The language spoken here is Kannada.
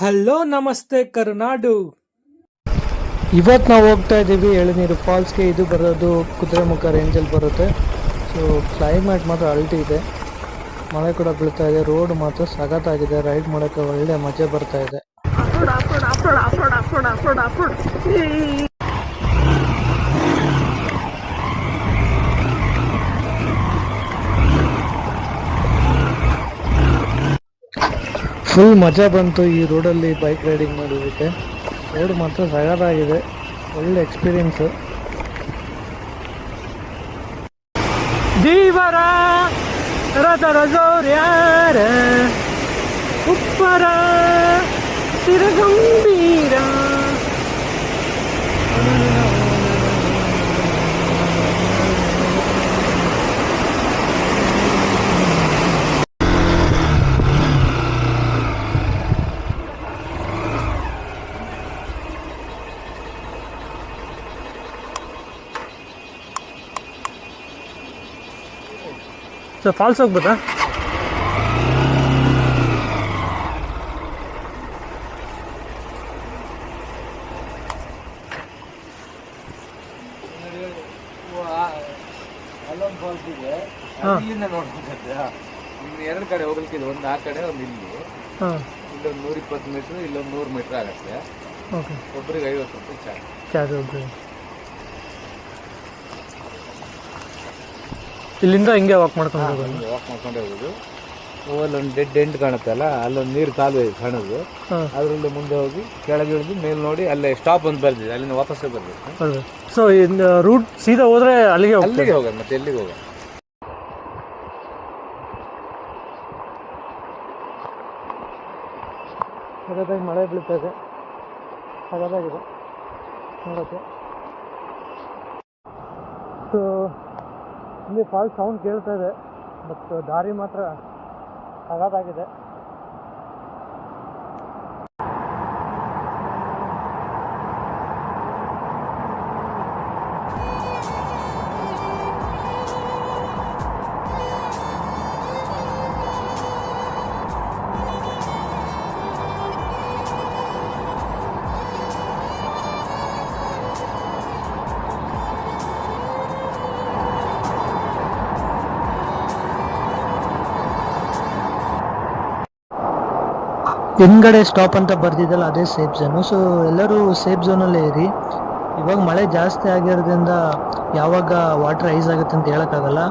ಹಲೋ ನಮಸ್ತೆ ಕರ್ನಾಡು. ಇವತ್ತು ನಾವು ಹೋಗ್ತಾ ಇದ್ದೀವಿ ಎಳನೀರು ಫಾಲ್ಸ್ಗೆ. ಇದು ಬರೋದು ಕುದುರೆಮುಖ ರೇಂಜಲ್ಲಿ ಬರುತ್ತೆ. ಸೊ ಕ್ಲೈಮೇಟ್ ಮಾತ್ರ ಅಲ್ಟಿ ಇದೆ, ಮಳೆ ಕೂಡ ಬೀಳ್ತಾ ಇದೆ, ರೋಡ್ ಮಾತ್ರ ಸಖತ್ತಾಗಿದೆ, ರೈಡ್ ಮಾಡೋಕ್ಕೆ ಒಳ್ಳೆ ಮಜಾ ಬರ್ತಾ ಇದೆ. ಫುಲ್ ಮಜಾ ಬಂತು ಈ ರೋಡಲ್ಲಿ ಬೈಕ್ ರೈಡಿಂಗ್ ಮಾಡೋದಕ್ಕೆ. ರೋಡ್ ಮಾತ್ರ ಸಗದಾಗಿದೆ, ಒಳ್ಳೆ ಎಕ್ಸ್ಪೀರಿಯನ್ಸು. ದೀವರ ರಥರ ಜೋರ್ಯಾರ ಉಪ್ಪರ ಸಿರಗಂಭೀರ. ಸರ್ ಫಾಲ್ಸ್ ಹೋಗ್ಬೋದಾ? ಅಲ್ಲೊಂದು ಫಾಲ್ಸ್ ಇದೆ, ಇಲ್ಲಿಂದ ನೋಡ್ಬೇಕಂತೆ. ಇನ್ನು ಎರಡು ಕಡೆ ಹೋಗ್ಲಿಕ್ಕೆ ಇದೆ, ಒಂದು ಆ ಕಡೆ ಒಂದು ಇಲ್ಲಿ. ಇಲ್ಲೊಂದು 120 ಮೀಟ್ರ್, ಇಲ್ಲೊಂದು 100 ಮೀಟ್ರ್ ಆಗತ್ತೆ. ಒಬ್ಬರಿಗೆ 50 ರೂಪಾಯಿ ಚಾರ್ಜ್. ಇಲ್ಲಿಂದ ಹಿಂಗೆ ವಾಕ್ ಮಾಡ್ಕೊಂಡು ಹೋಗೋದು. ಅಲ್ಲೊಂದು ಡೆಡ್ ಎಂಡ್ ಕಾಣುತ್ತಲ್ಲ, ಅಲ್ಲೊಂದು ನೀರು ಕಾಲುವೆ ಕಾಣೋದು. ಅದರಲ್ಲಿ ಮುಂದೆ ಹೋಗಿ ಕೆಳಗೆ ಇಳಿದು ಮೇಲೆ ನೋಡಿ ಅಲ್ಲೇ ಸ್ಟಾಪ್ ಅಂತ ಬರ್ದಿದೆ, ಅಲ್ಲಿಂದ ವಾಪಸ್ಸೇ ಬರ್ಬೇಕು. ಸೊ ರೂಟ್ ಸೀದಾ ಹೋದ್ರೆ ಅಲ್ಲಿಗೆ ಹೋಗೋದು, ಮತ್ತೆ ಎಲ್ಲಿಗೆ ಹೋಗೋದು. ಸಗದಾಗಿ ಮಳೆ ಬೀಳ್ತಾ ಇದೆ, ಸಗದಾಗಿದೆ ನೋಡೋಕ್ಕೆ. ಸೊ ಇಲ್ಲಿ ಫಾಲ್ಸ್ ಸೌಂಡ್ ಕೇಳ್ತಾ ಇದೆ, ಬಟ್ ದಾರಿ ಮಾತ್ರ ಸಗದಾಗಿದೆ. ಹಿಂದ್ಗಡೆ ಸ್ಟಾಪ್ ಅಂತ ಬರ್ದಿದ್ದಲ್ಲ, ಅದೇ ಸೇಫ್ ಝೋನು. ಸೊ ಎಲ್ಲರೂ ಸೇಫ್ ಝೋನಲ್ಲೇ ಇರಿ. ಇವಾಗ ಮಳೆ ಜಾಸ್ತಿ ಆಗಿರೋದ್ರಿಂದ ಯಾವಾಗ ವಾಟರ್ ರೈಸ್ ಆಗುತ್ತೆ ಅಂತ ಹೇಳೋಕ್ಕಾಗಲ್ಲ.